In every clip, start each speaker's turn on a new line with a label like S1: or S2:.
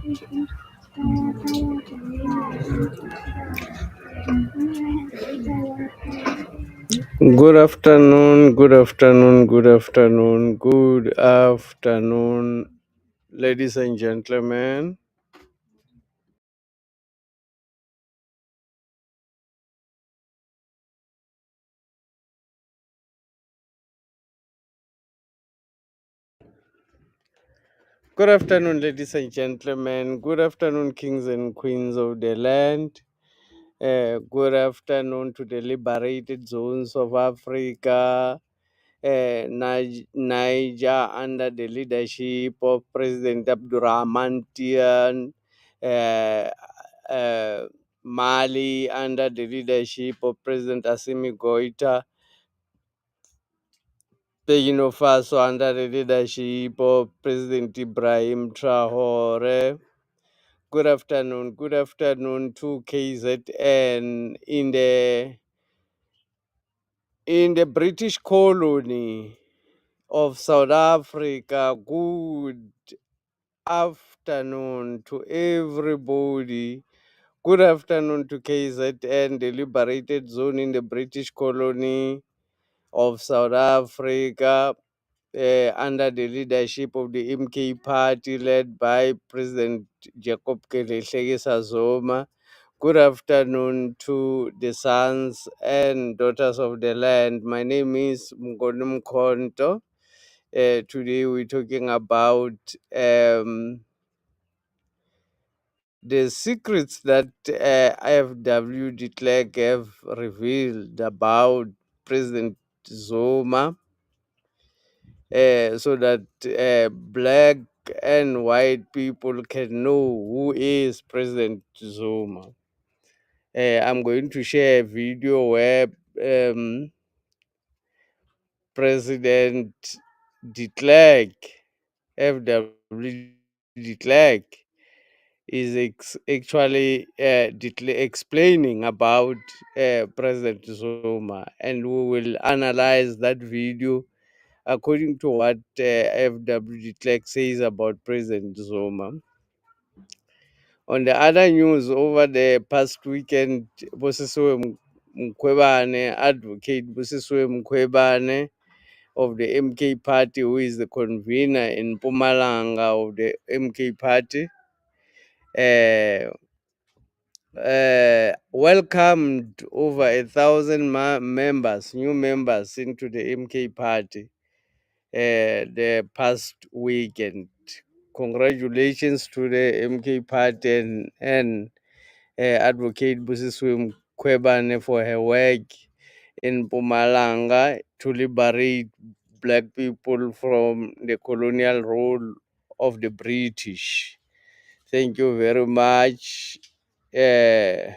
S1: Good afternoon, good afternoon, good afternoon, good afternoon, ladies and gentlemen. Good afternoon, ladies and gentlemen. Good afternoon, kings and queens of the land. Good afternoon to the liberated zones of Africa. Niger, under the leadership of President Abdurrahman Tian. Uh, uh, Mali, under the leadership of President Assimi Goita. Burkina Faso, under the leadership of President Ibrahim Traore. Good afternoon to KZN in the British colony of South Africa. Good afternoon to everybody. Good afternoon to KZN, the liberated zone in the British colony of South Africa, under the leadership of the MK party led by President Jacob Zuma. Good afternoon to the sons and daughters of the land. My name is Mgodum Konto. Today we're talking about the secrets that IFW de Klerk have revealed about President Zuma, so that black and white people can know who is President Zuma. I'm going to share a video where President de Klerk, FW de Klerk, is actually explaining about President Zuma, and we will analyze that video according to what FW de Klerk says about President Zuma. On the other news, over the past weekend, Bosisiwe Mkhwebane, advocate Bosisiwe Mkhwebane of the MK party, who is the convener in Pumalanga of the MK party, welcomed over 1,000 members, new members, into the MK party the past weekend. Congratulations to the MK party and Advocate Busiswim Kwebane for her work in Pumalanga to liberate black people from the colonial rule of the British. Thank you very much. In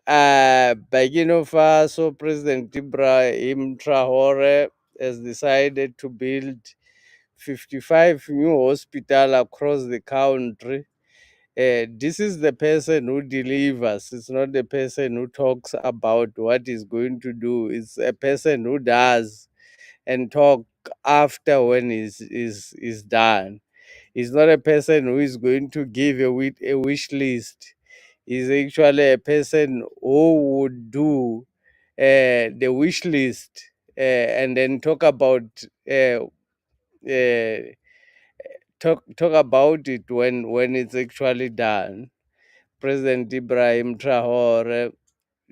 S1: Burkina Faso, President Ibrahim Traore has decided to build 55 new hospitals across the country. This is the person who delivers. It's not the person who talks about what he's going to do. It's a person who does and talk after when is done. He's not a person who is going to give a wish list. He's actually a person who would do the wish list and then talk about uh, talk about it when it's actually done. President Ibrahim Traore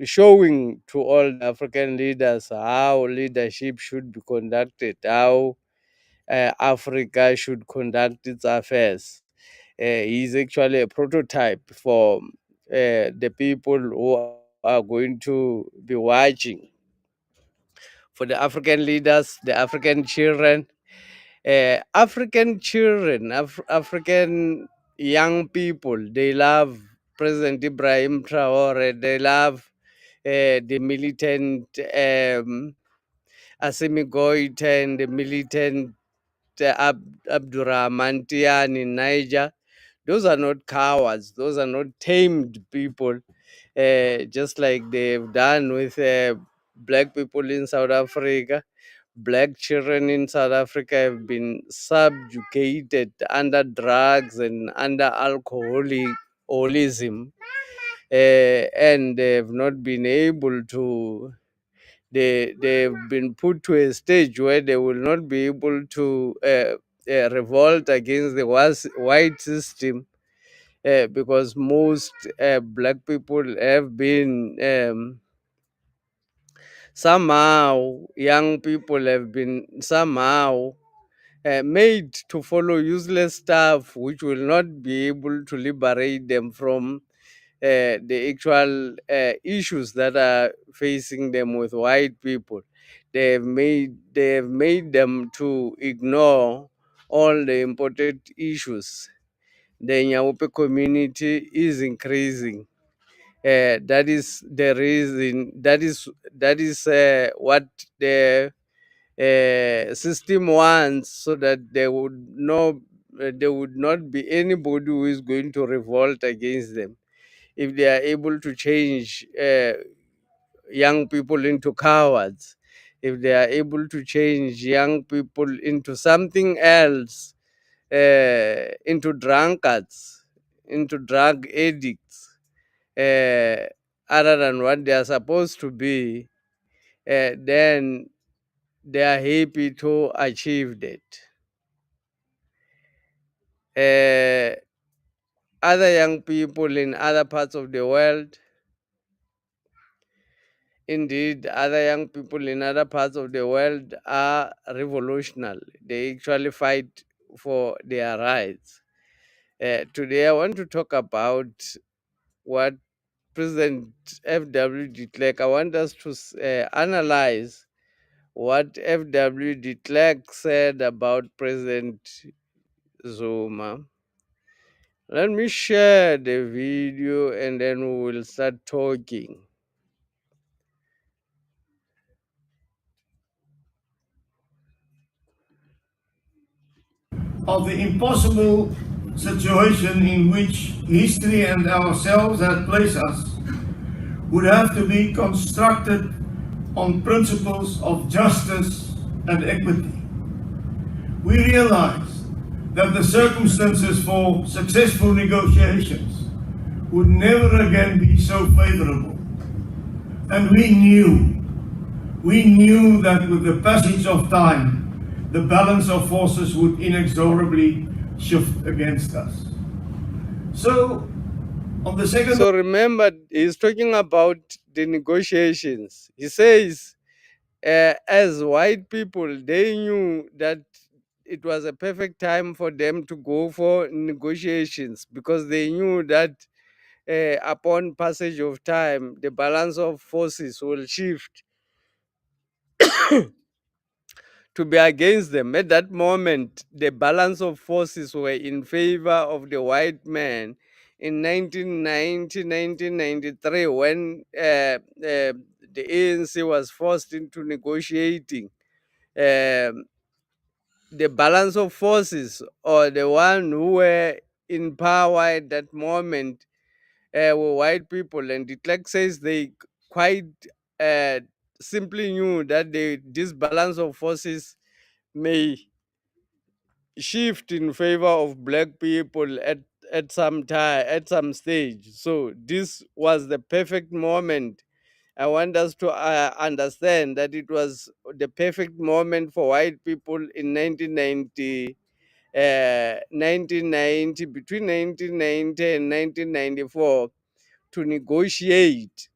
S1: showing to all the African leaders how leadership should be conducted, how Africa should conduct its affairs. He's actually a prototype for the people who are going to be watching. For the African leaders, the African children, African young people, they love President Ibrahim Traore. They love the militant Assimi Goïta and the militant Abdurrahman Tian in Niger. Those are not cowards. Those are not tamed people, just like they've done with black people in South Africa. black children in South Africa have been subjugated under drugs and under alcoholism, and they have not been able to. They've been put to a stage where they will not be able to revolt against the white system, because most black people have been somehow, young people have been somehow made to follow useless stuff which will not be able to liberate them from the actual issues that are facing them with white people. They have made them to ignore all the important issues. The Nyaope community is increasing. That is the reason. That is what the system wants, so that there would not be anybody who is going to revolt against them. If they are able to change young people into cowards, if they are able to change young people into something else, into drunkards, into drug addicts, uh, other than what they are supposed to be, then they are happy to achieve that. Other young people in other parts of the world, indeed, other young people in other parts of the world are revolutionary. They actually fight for their rights. Today, I want to talk about what President F.W. de Klerk. I want us to analyze what F.W. de Klerk said about President Zuma. Let me share the video and then we will start talking.
S2: Of the impossible situation in which history and ourselves had placed us would have to be constructed on principles of justice and equity. We realized that the circumstances for successful negotiations would never again be so favorable. And we knew that with the passage of time, the balance of forces would inexorably shift against us. So, on the second.
S1: So remember, he's talking about the negotiations. He says, as white people, they knew that it was a perfect time for them to go for negotiations, because they knew that upon passage of time, the balance of forces will shift to be against them. At that moment, the balance of forces were in favor of the white man. In 1990, 1993, when the ANC was forced into negotiating, um, the balance of forces, or the one who were in power at that moment, were white people. And the Klerk says they quite uh, simply knew that this balance of forces may shift in favor of black people at some time, at some stage. So this was the perfect moment. I want us to understand that it was the perfect moment for white people in 1990, between 1990 and 1994, to negotiate.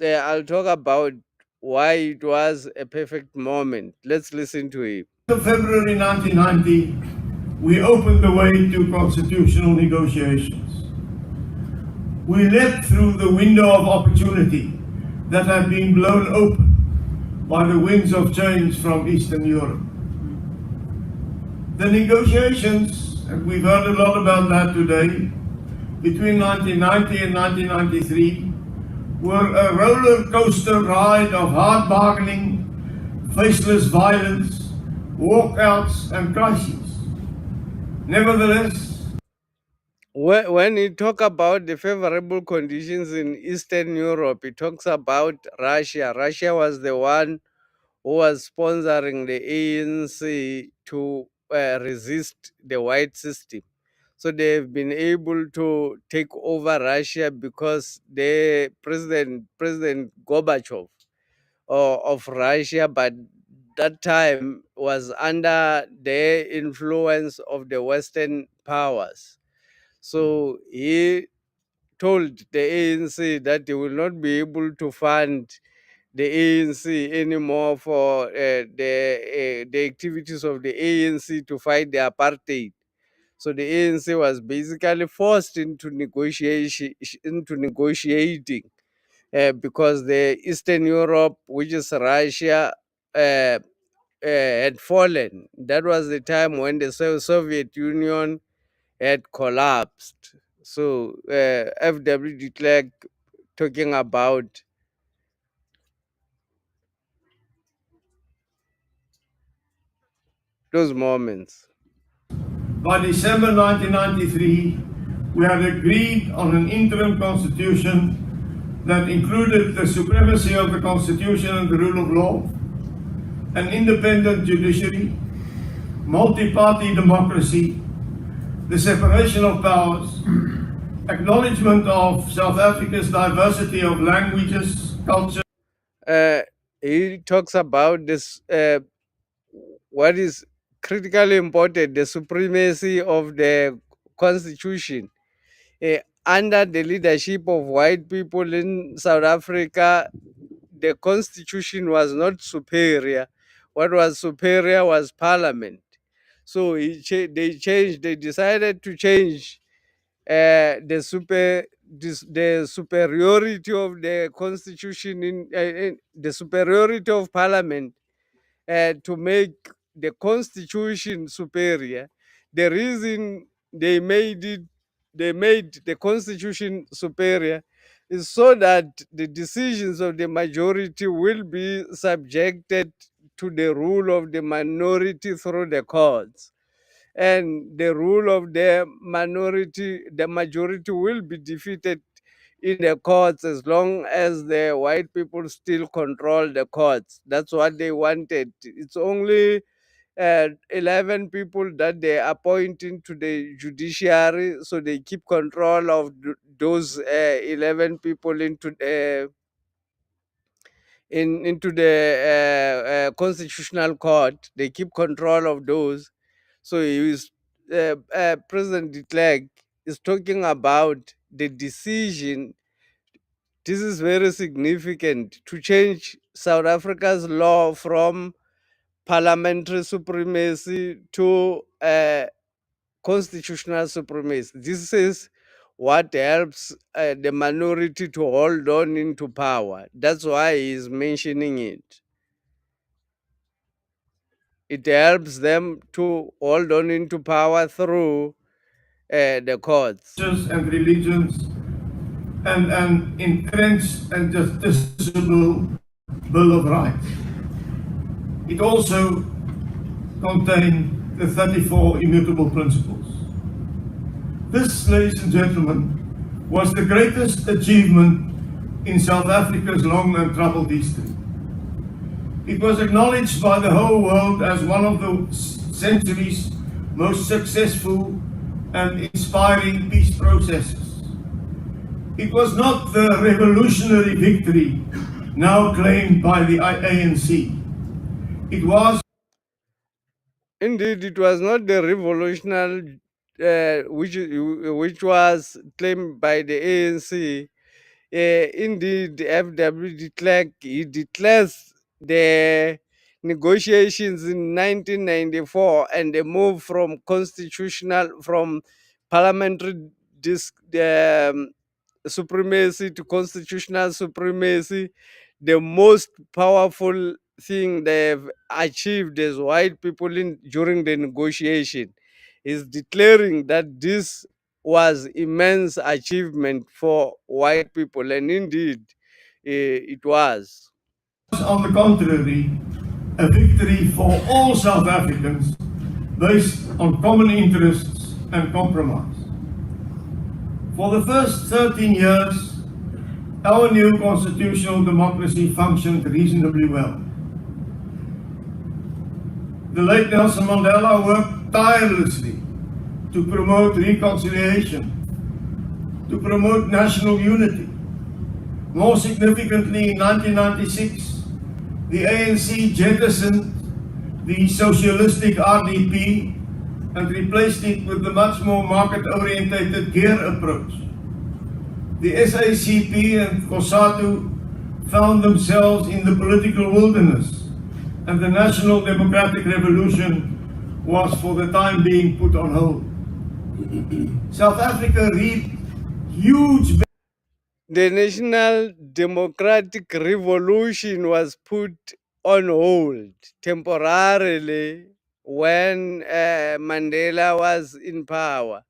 S1: I'll talk about why it was a perfect moment. Let's listen to it.
S2: February 1990, we opened the way to constitutional negotiations. We leapt through the window of opportunity that had been blown open by the winds of change from Eastern Europe. The negotiations, and we've heard a lot about that today, between 1990 and 1993 were a roller coaster ride of hard bargaining, faceless violence, walkouts, and crises. Nevertheless,
S1: When he talk about the favorable conditions in Eastern Europe, he talks about Russia. Russia was the one who was sponsoring the ANC to resist the white system. So they've been able to take over Russia because the President Gorbachev of Russia, but that time was under the influence of the Western powers. So he told the ANC that they will not be able to fund the ANC anymore for the activities of the ANC to fight the apartheid. So the ANC was basically forced into negotiating because the Eastern Europe, which is Russia, had fallen. That was the time when the Soviet Union had collapsed. So FW de Klerk talking about those moments.
S2: By December 1993, we had agreed on an interim constitution that included the supremacy of the constitution and the rule of law, an independent judiciary, multi-party democracy, the separation of powers, acknowledgement of South Africa's diversity of languages, culture.
S1: He talks about this, what is critically important, the supremacy of the constitution. Under the leadership of white people in South Africa, the constitution was not superior. What was superior was parliament. So they decided to change the superiority of the constitution in the superiority of parliament to make the constitution superior. The reason they made the constitution superior is so that the decisions of the majority will be subjected to the rule of the minority through the courts, and the rule of the majority will be defeated in the courts as long as the white people still control the courts. That's what they wanted. It's only 11 people that they appoint into the judiciary, so they keep control of those 11 people into the constitutional court. They keep control of those. So he is, President de Klerk is talking about the decision. This is very significant to change South Africa's law from parliamentary supremacy to constitutional supremacy. This is what helps the minority to hold on into power. That's why he's mentioning it. It helps them to hold on into power through the courts.
S2: And religions, and an entrenched and justiciable Bill of Rights. It also contained the 34 immutable principles. This, ladies and gentlemen, was the greatest achievement in South Africa's long and troubled history. It was acknowledged by the whole world as one of the century's most successful and inspiring peace processes. It was not the revolutionary victory now claimed by the ANC. It was
S1: Indeed, it was not the revolutionary which was claimed by the ANC. Indeed, FW de Klerk, he declares the negotiations in 1994 and the move from parliamentary supremacy to constitutional supremacy. The most powerful thing they've achieved as white people during the negotiation is declaring that this was immense achievement for white people, and indeed it was.
S2: on the contrary, a victory for all South Africans based on common interests and compromise. For the first 13 years, our new constitutional democracy functioned reasonably well. The late Nelson Mandela worked tirelessly to promote reconciliation, to promote national unity. More significantly, in 1996, the ANC jettisoned the socialistic RDP and replaced it with the much more market-oriented GEAR approach. The SACP and COSATU found themselves in the political wilderness, and the National Democratic Revolution was for the time being put on hold. South Africa reaped huge.
S1: The National Democratic Revolution was put on hold temporarily when Mandela was in power,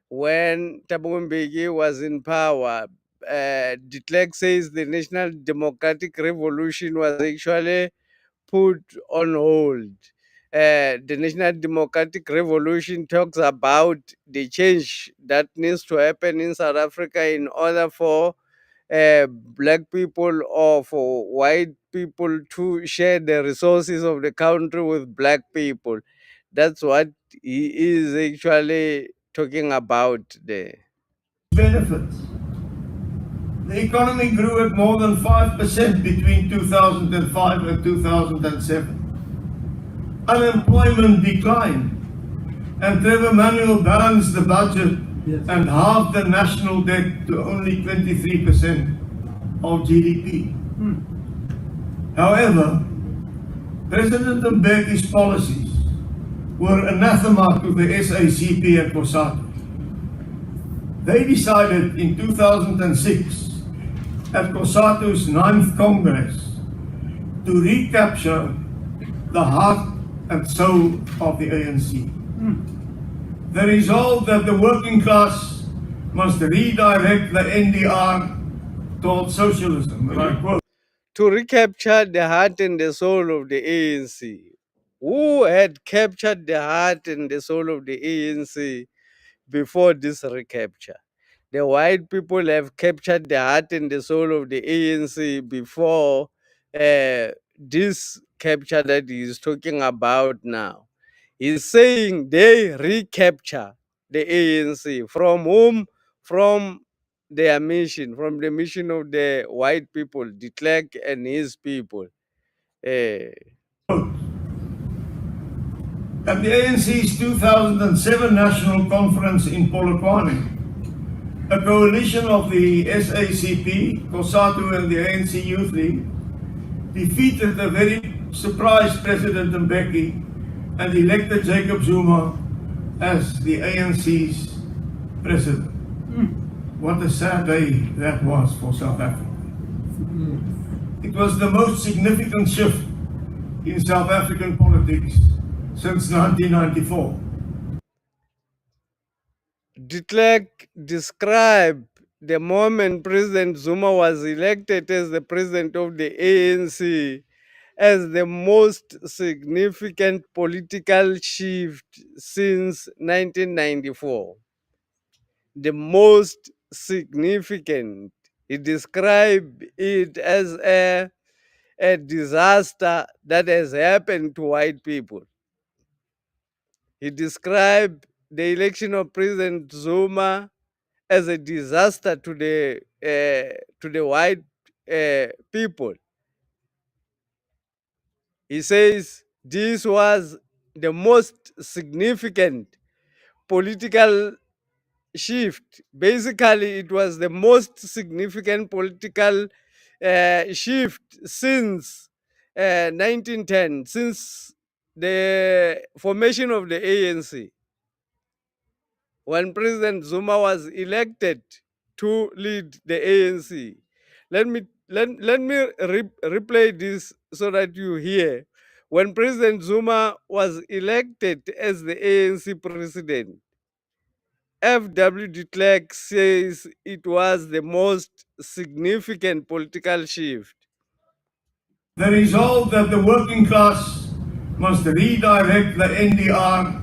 S1: when Thabo Mbeki was in power. De Klerk says the National Democratic Revolution was actually put on hold. The National Democratic Revolution talks about the change that needs to happen in South Africa in order for black people or for white people to share the resources of the country with black people. That's what he is actually talking about there.
S2: Benefits. The economy grew at more than 5% between 2005 and 2007. Unemployment declined, and Trevor Manuel balanced the budget and halved the national debt to only 23% of GDP. However, President Mbeki's policies were anathema to the SACP and COSATU. They decided in 2006 at COSATU's 9th Congress to recapture the heart and soul of the ANC. They resolved that the working class must redirect the NDR towards socialism, and I quote,
S1: To recapture the heart and the soul of the ANC. Who had captured the heart and the soul of the ANC before this recapture? The white people have captured the heart and the soul of the ANC before this capture that he is talking about now. He's saying they recapture the ANC. From whom? From their mission, from the mission of the white people, de Klerk and his people. Eh,
S2: at the ANC's 2007 National Conference in Polokwane, a coalition of the SACP, COSATU and the ANC Youth League defeated a very surprised President Mbeki and elected Jacob Zuma as the ANC's president. What a sad day that was for South Africa. It was the most significant shift in South African politics since 1994.
S1: De Klerk described the moment President Zuma was elected as the president of the ANC as the most significant political shift since 1994. The most significant. He described it as a disaster that has happened to white people. He described the election of President Zuma as a disaster to the white people. He says this was the most significant political shift. Basically, it was the most significant political shift since 1910, since the formation of the ANC, when President Zuma was elected to lead the ANC. Let me replay this so that you hear. When President Zuma was elected as the ANC president, F.W. de Klerk says it was the most significant political shift.
S2: The resolve that the working class must redirect the NDR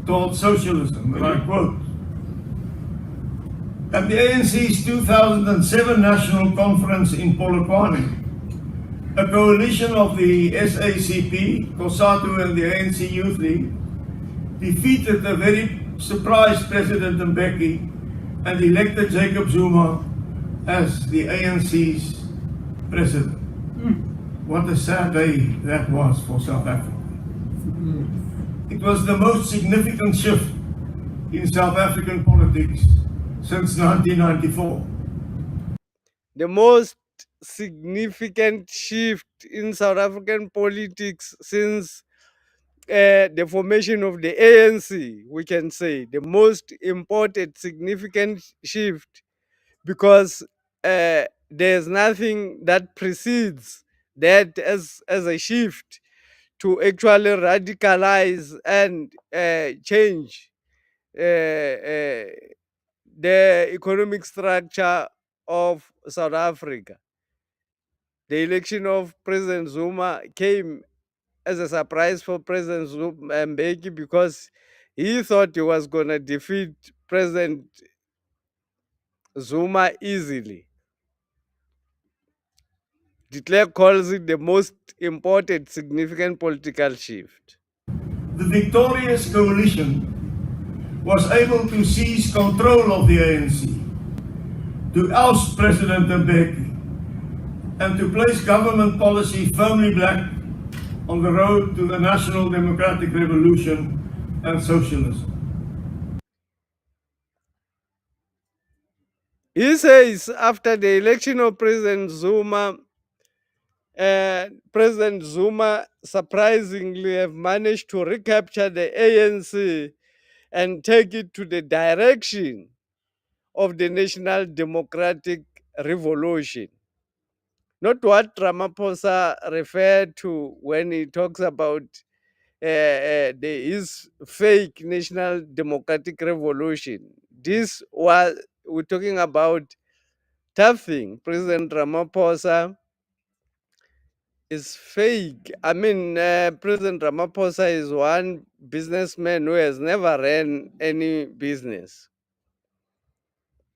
S2: towards socialism, and I quote, at the ANC's 2007 National Conference in Polokwane, A coalition of the SACP, COSATU, and the ANC Youth League defeated a very surprised President Mbeki and elected Jacob Zuma as the ANC's president. What a sad day that was for South Africa. It was the most significant shift in South African politics since 1994.
S1: The most significant shift in South African politics since the formation of the ANC, we can say the most important significant shift, because there's nothing that precedes that as a shift to actually radicalize and change uh, the economic structure of South Africa. The election of President Zuma came as a surprise for President Mbeki, because he thought he was going to defeat President Zuma easily. De Klerk calls it the most important significant political shift.
S2: The victorious coalition was able to seize control of the ANC, to oust President Mbeki, and to place government policy firmly back on the road to the national democratic revolution and socialism.
S1: He says after the election of President Zuma surprisingly have managed to recapture the ANC and take it to the direction of the national democratic revolution. Not what Ramaphosa referred to when he talks about his fake national democratic revolution. This was, we're talking about tough thing. President Ramaphosa is fake. I mean, President Ramaphosa is one businessman who has never ran any business.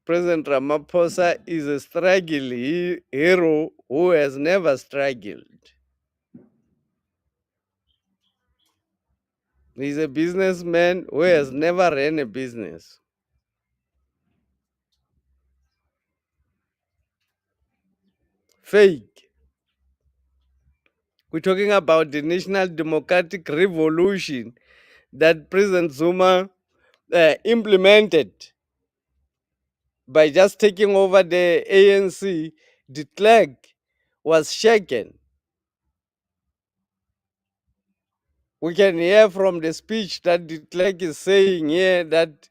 S1: President Ramaphosa is a struggling hero who has never struggled. He's a businessman who has never ran a business. Fake. We're talking about the National Democratic Revolution that President Zuma implemented by just taking over the ANC. De Klerk was shaken. We can hear from the speech that De Klerk is saying here that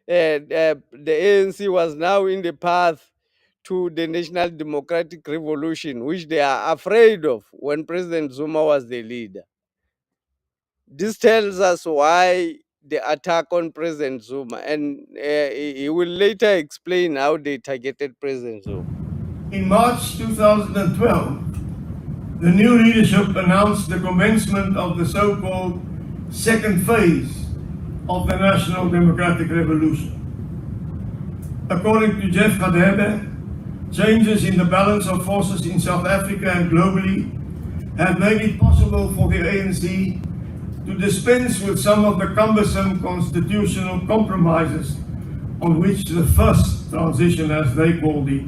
S1: the ANC was now in the path to the National Democratic Revolution, which they are afraid of when President Zuma was the leader. This tells us why the attack on President Zuma, and he will later explain how they targeted President Zuma.
S2: In March 2012, the new leadership announced the commencement of the so-called second phase of the National Democratic Revolution. According to Jeff Radebe, changes in the balance of forces in South Africa and globally have made it possible for the ANC to dispense with some of the cumbersome constitutional compromises on which the first transition, as they called it,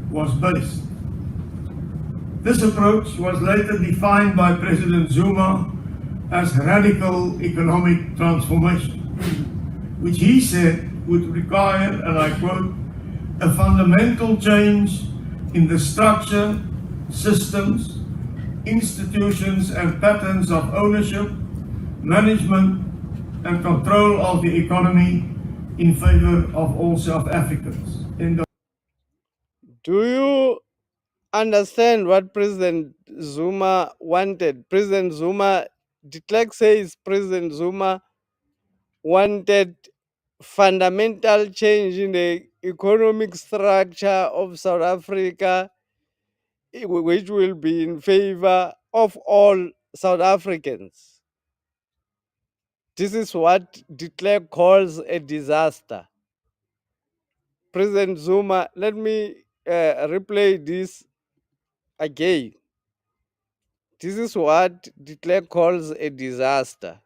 S2: was based. This approach was later defined by President Zuma as radical economic transformation, which he said would require, and I quote, a fundamental change in the structure, systems, institutions, and patterns of ownership, management, and control of the economy in favor of all South Africans.
S1: Do you understand what President Zuma wanted? President Zuma, De Klerk says President Zuma wanted fundamental change in the economic structure of South Africa, which will be in favor of all South Africans. This is what De Klerk calls a disaster. President Zuma, let me replay this again. This is what de Klerk calls a disaster.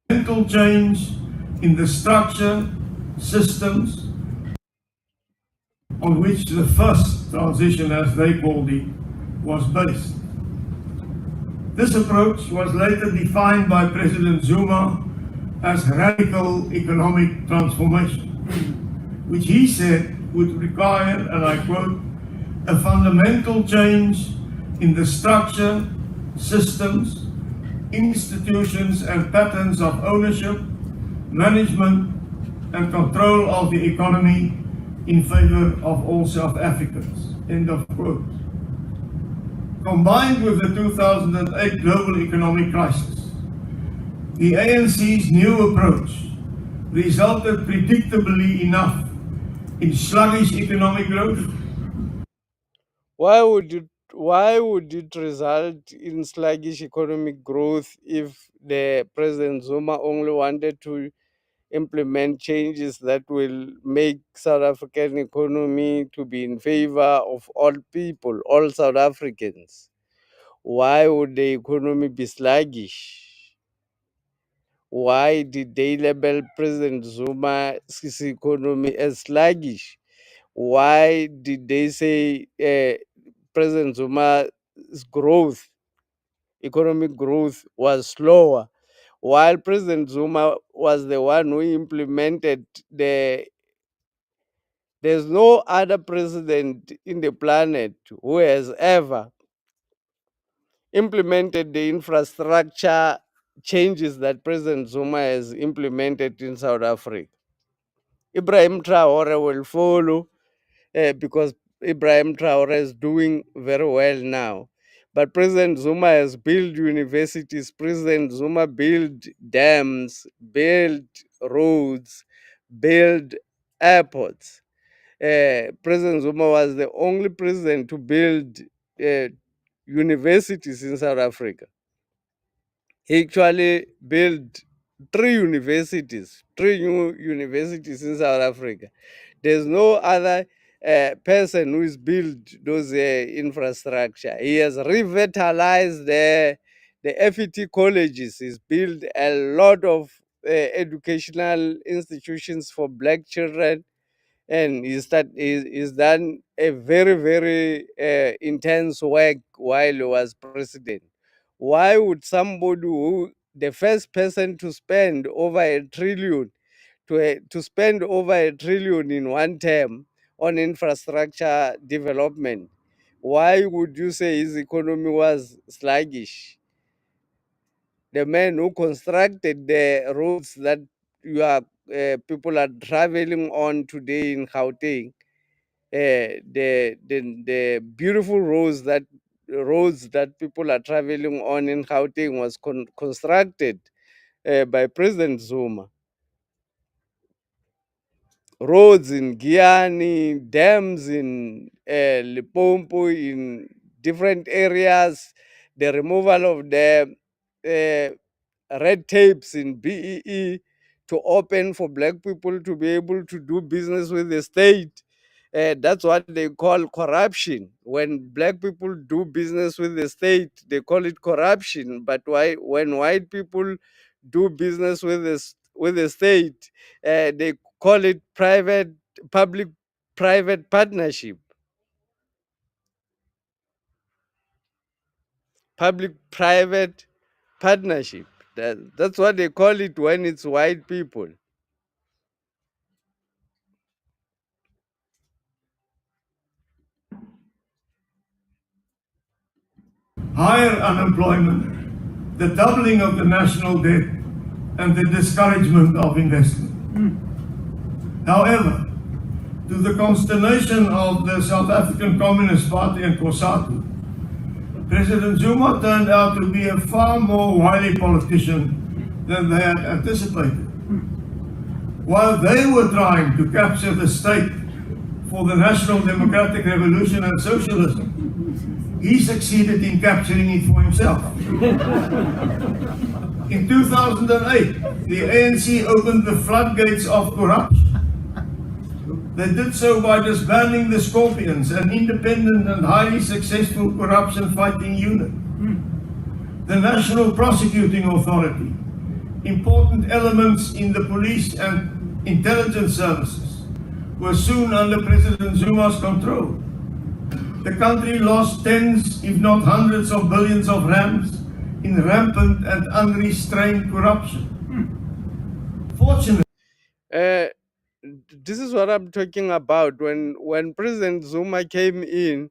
S2: Mental change in the structure, systems on which the first transition, as they called it, was based. This approach was later defined by President Zuma as radical economic transformation, which he said would require, and I quote, a fundamental change in the structure, systems, institutions and patterns of ownership, management and control of the economy in favor of all South Africans. End of quote. Combined with the 2008 global economic crisis, the ANC's new approach resulted predictably enough in sluggish economic growth.
S1: Why would it result in sluggish economic growth if the President Zuma only wanted to implement changes that will make South African economy to be in favor of all people, all South Africans? Why would the economy be sluggish? Why did they label President Zuma's economy as sluggish? Why did they say President Zuma's growth, economic growth, was slower, while President Zuma was the one who implemented there's no other president in the planet who has ever implemented the infrastructure changes that President Zuma has implemented in South Africa. Ibrahim Traore will follow because Ibrahim Traore is doing very well now. But President Zuma has built universities, President Zuma built dams, built roads, built airports. President Zuma was the only president to build uh, universities in South Africa. He actually built three new universities in South Africa. There's no other person who has built those infrastructure. He has revitalized the FET colleges. He's built a lot of educational institutions for black children, and he's done a very, very intense work while he was president. Why would somebody who the first person to spend over a trillion to spend over a trillion in one term on infrastructure development, why would you say his economy was sluggish? The man who constructed the roads that people are traveling on today in Gauteng, the beautiful roads that people are traveling on in Gauteng was constructed by President Zuma. Roads in Giani, dams in Limpopo, in different areas, the removal of the red tapes in BEE to open for black people to be able to do business with the state. That's what they call corruption. When black people do business with the state, they call it corruption. But why, when white people do business with the state, they call it public-private partnership. Public-private partnership. That's what they call it when it's white people.
S2: Higher unemployment, the doubling of the national debt, and the discouragement of investment. However, to the consternation of the South African Communist Party and COSATU, President Zuma turned out to be a far more wily politician than they had anticipated. While they were trying to capture the state for the National Democratic Revolution and socialism, he succeeded in capturing it for himself. In 2008, the ANC opened the floodgates of corruption They did so by disbanding the Scorpions, an independent and highly successful corruption-fighting unit. The National Prosecuting Authority, important elements in the police and intelligence services, were soon under President Zuma's control. The country lost tens, if not hundreds of billions of rands in rampant and unrestrained corruption. Fortunately,
S1: this is what I'm talking about. When President Zuma came in,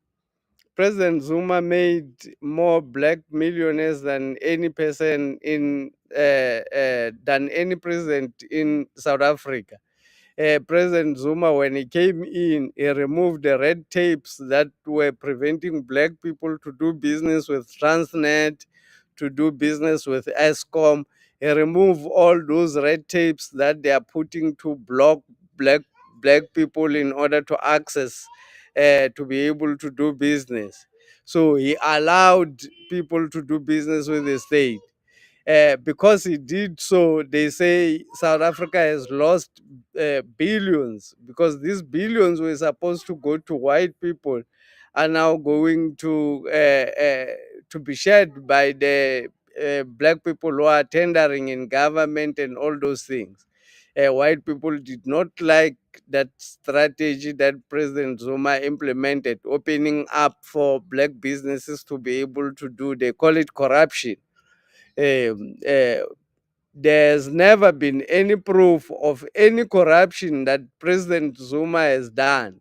S1: President Zuma made more black millionaires than any person in than any president in South Africa. President Zuma, when he came in, he removed the red tapes that were preventing black people to do business with Transnet, to do business with ESCOM. He removed all those red tapes that they are putting to block black people in order to access to be able to do business. So he allowed people to do business with the state. Because he did so, they say South Africa has lost billions, because these billions were supposed to go to white people are now going to be shared by the black people who are tendering in government and all those things. White people did not like that strategy that President Zuma implemented, opening up for black businesses to be able to do, they call it corruption. um, uh, there's never been any proof of any corruption that President Zuma has done.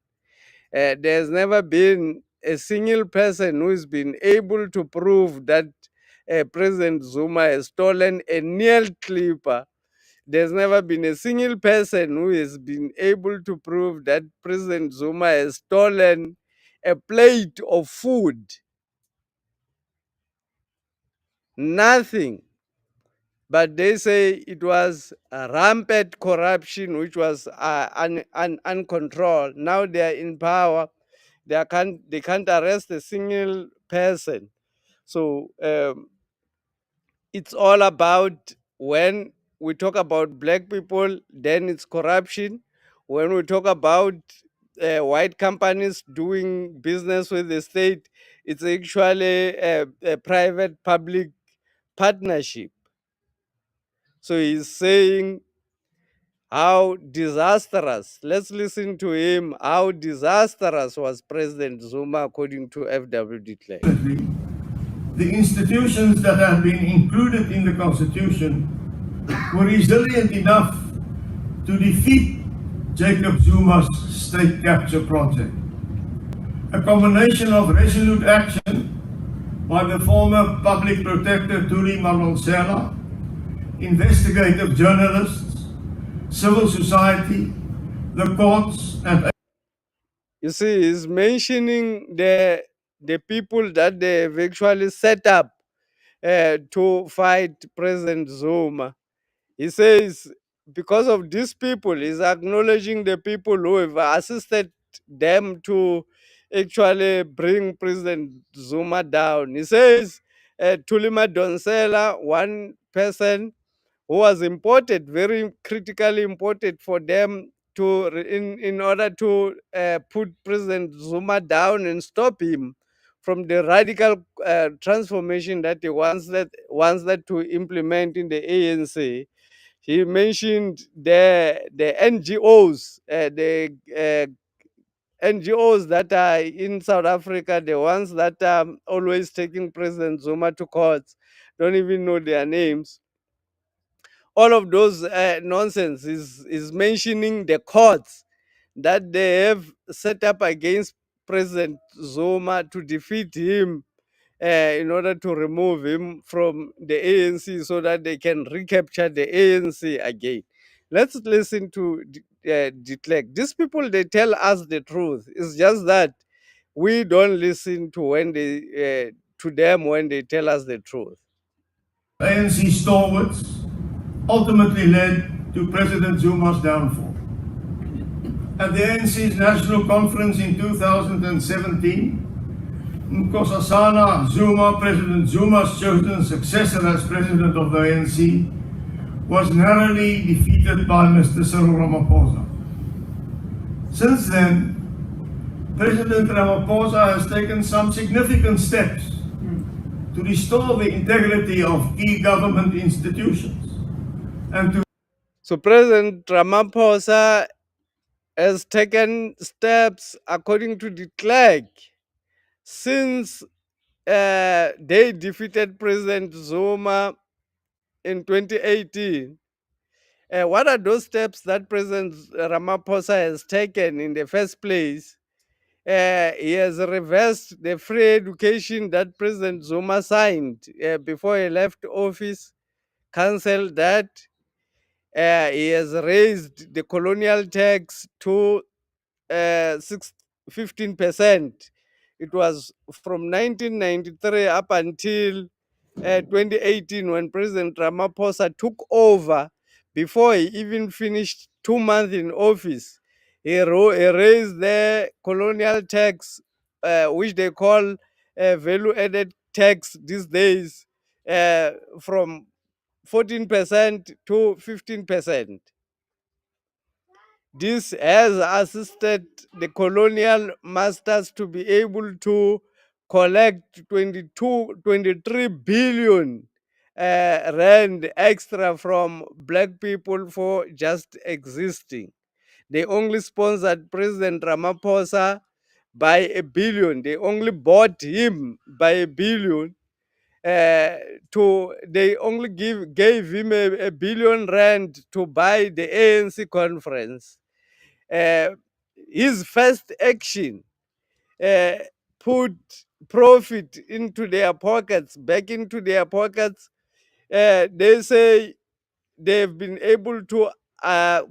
S1: There's never been a single person who has been able to prove that President Zuma has stolen a nail clipper. There's never been a single person who has been able to prove that President Zuma has stolen a plate of food. Nothing. But they say it was a rampant corruption which was uncontrolled. Now they are in power. They can't arrest a single person. So it's all about, when we talk about black people, then it's corruption. When we talk about white companies doing business with the state, it's actually a private public partnership. So he's saying how disastrous, let's listen to him, how disastrous was President Zuma according to FW de Klerk.
S2: the institutions that have been included in the Constitution were resilient enough to defeat Jacob Zuma's state capture project. A combination of resolute action by the former public protector Tuli Mamonsela, investigative journalists, civil society, the courts, and
S1: You see, he's mentioning the people that they have actually set up to fight President Zuma. He says, because of these people, he's acknowledging the people who have assisted them to actually bring President Zuma down. He says, Tulima Donsela, one person who was important, very critically important for them to in order to put President Zuma down and stop him from the radical transformation that he wants that to implement in the ANC. He mentioned the NGOs, NGOs that are in South Africa, the ones that are always taking President Zuma to courts, don't even know their names. All of those nonsense is mentioning the courts that they have set up against President Zuma to defeat him, in order to remove him from the ANC so that they can recapture the ANC again. Let's listen to de Klerk. These people, they tell us the truth. It's just that we don't listen to to them when they tell us the truth.
S2: ANC stalwarts ultimately led to President Zuma's downfall. At the ANC's national conference in 2017, Nkosazana Zuma, President Zuma's chosen successor as president of the ANC, was narrowly defeated by Mr. Cyril Ramaphosa. Since then, President Ramaphosa has taken some significant steps to restore the integrity of key government institutions and to
S1: So President Ramaphosa has taken steps according to the Klerk since they defeated President Zuma in 2018. What are those steps that President Ramaphosa has taken in the first place? He has reversed the free education that President Zuma signed before he left office, cancelled that. He has raised the colonial tax to 15%. It was from 1993 up until 2018 when President Ramaphosa took over. Before he even finished 2 months in office, he raised the colonial tax, which they call value added tax these days, from 14% to 15%. This has assisted the colonial masters to be able to collect 23 billion rand extra from black people for just existing. They only sponsored President Ramaphosa by 1 billion. They only bought him by 1 billion. They only gave him 1 billion rand to buy the ANC conference. uh, his first action uh, put profit into their pockets, back into their pockets. They say they've been able to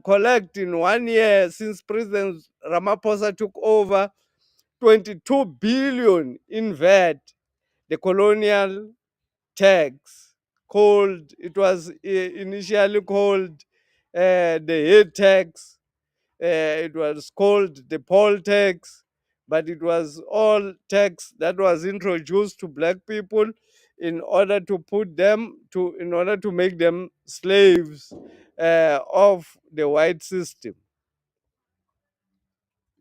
S1: collect in 1 year since President Ramaphosa took over 22 billion in VAT, the colonial tax. Called it was initially called the head tax. It was called the poll tax, but it was all tax that was introduced to black people in order to in order to make them slaves of the white system.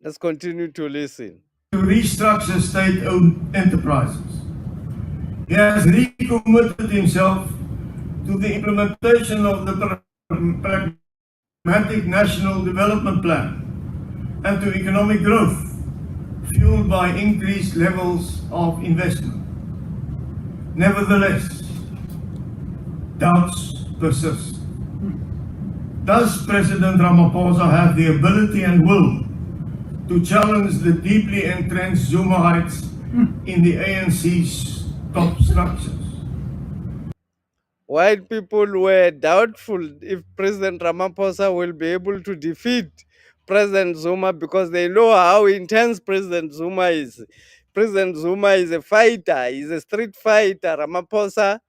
S1: Let's continue to listen.
S2: restructure state-owned enterprises. He has recommitted himself to the implementation of the pragmatic national development plan and to economic growth fueled by increased levels of investment. Nevertheless, doubts persist. Does President Ramaphosa have the ability and will to challenge the deeply entrenched Zumaites in the ANC's top structures?
S1: White people were doubtful if President Ramaphosa will be able to defeat President Zuma because they know how intense President Zuma is. President Zuma is a fighter, he's a street fighter. Ramaphosa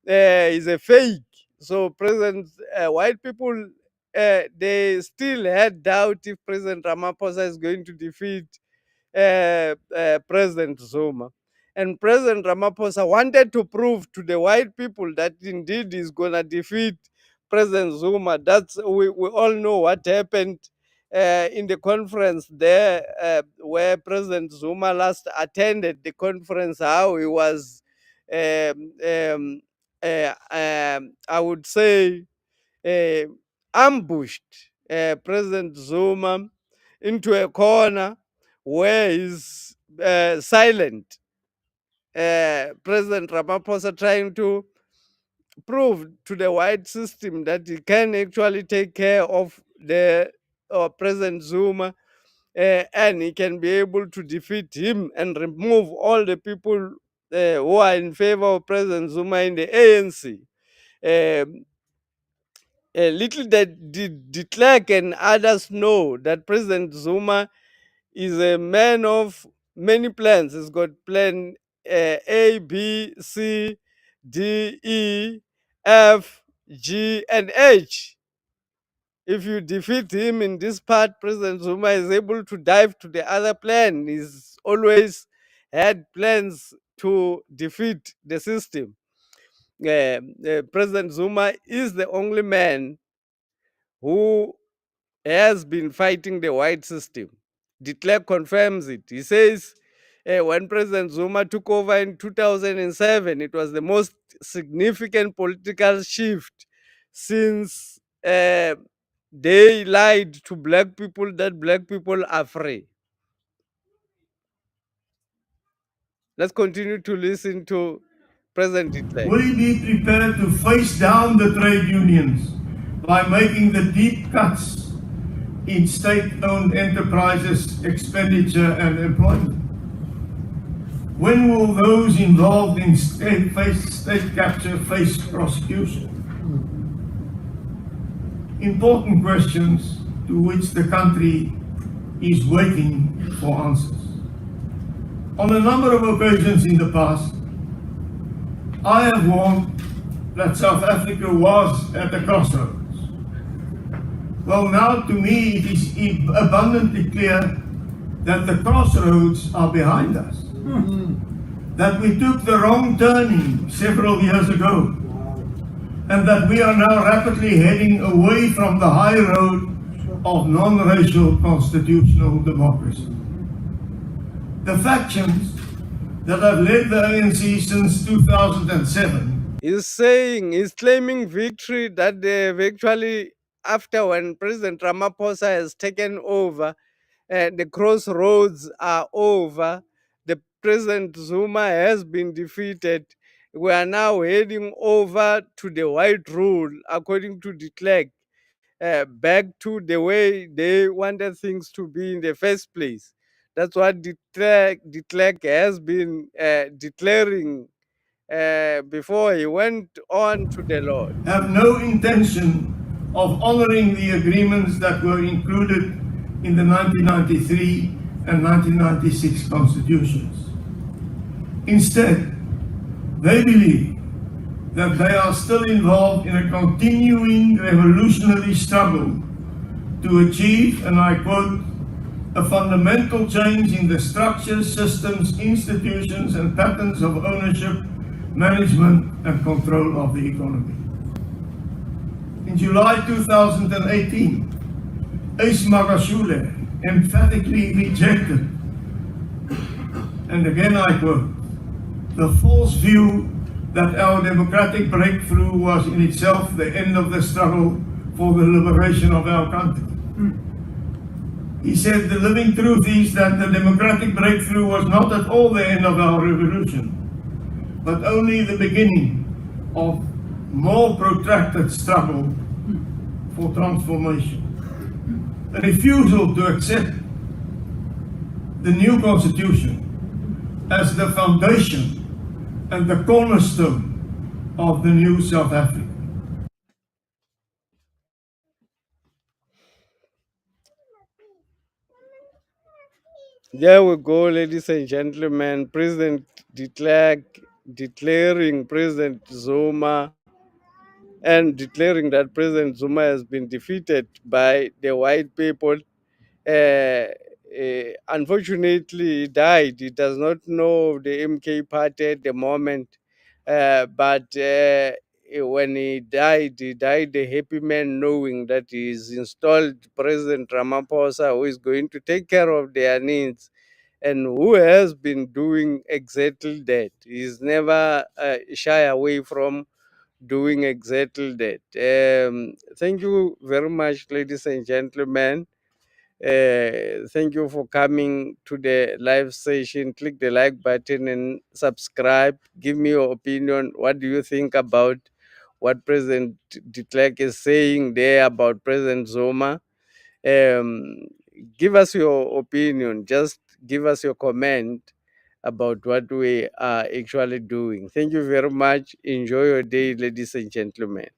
S1: is a fake. So white people, they still had doubt if President Ramaphosa is going to defeat President Zuma. And President Ramaphosa wanted to prove to the white people that indeed he's going to defeat President Zuma. We all know what happened in the conference there, where President Zuma last attended the conference, how he was, I would say, uh, ambushed President Zuma into a corner where he's silent. President Ramaphosa trying to prove to the white system that he can actually take care of the President Zuma, and he can be able to defeat him and remove all the people who are in favor of President Zuma in the ANC. Um, Little did de Klerk and others know that President Zuma is a man of many plans. He's got plan A, B, C, D, E, F, G, and H. If you defeat him in this part, President Zuma is able to dive to the other plan. He's always had plans to defeat the system. President Zuma is the only man who has been fighting the white system. De Klerk confirms it. He says when President Zuma took over in 2007, it was the most significant political shift since they lied to black people that black people are free. Let's continue to listen to President de Klerk.
S2: Will he be prepared to face down the trade unions by making the deep cuts in state-owned enterprises, expenditure and employment? When will those involved in state capture face prosecution? Important questions to which the country is waiting for answers. On a number of occasions in the past, I have warned that South Africa was at a crossroads. Well, now to me it is abundantly clear that the crossroads are behind us. That we took the wrong turning several years ago, and that we are now rapidly heading away from the high road of non-racial constitutional democracy. The factions that have led the ANC since 2007
S1: He's claiming victory that they've actually, after when President Ramaphosa has taken over, the crossroads are over. The President Zuma has been defeated. We are now heading over to the white rule, according to de Klerk, back to the way they wanted things to be in the first place. That's what de Klerk has been declaring before he went on to the Lord.
S2: have no intention of honoring the agreements that were included in the 1993 and 1996 constitutions. Instead, they believe that they are still involved in a continuing revolutionary struggle to achieve, and I quote, a fundamental change in the structures, systems, institutions, and patterns of ownership, management, and control of the economy. In July 2018, Ace Magashule emphatically rejected, and again I quote, the false view that our democratic breakthrough was in itself the end of the struggle for the liberation of our country. He said the living truth is that the democratic breakthrough was not at all the end of our revolution, but only the beginning of more protracted struggle for transformation. A refusal to accept the new constitution as the foundation and the cornerstone of the new South Africa.
S1: There we go, ladies and gentlemen. President de Klerk declaring President Zuma and declaring that President Zuma has been defeated by the white people. Unfortunately, he died. He does not know the MK party at the moment. But when he died a happy man, knowing that he's installed President Ramaphosa, who is going to take care of their needs and who has been doing exactly that. He's never shy away from doing exactly that. Thank you very much, ladies and gentlemen. Thank you for coming to the live session. Click the like button and subscribe. Give me your opinion. What do you think about what President de Klerk is saying there about President Zuma? Um, give us your opinion. Just give us your comment about what we are actually doing. Thank you very much. Enjoy your day, ladies and gentlemen.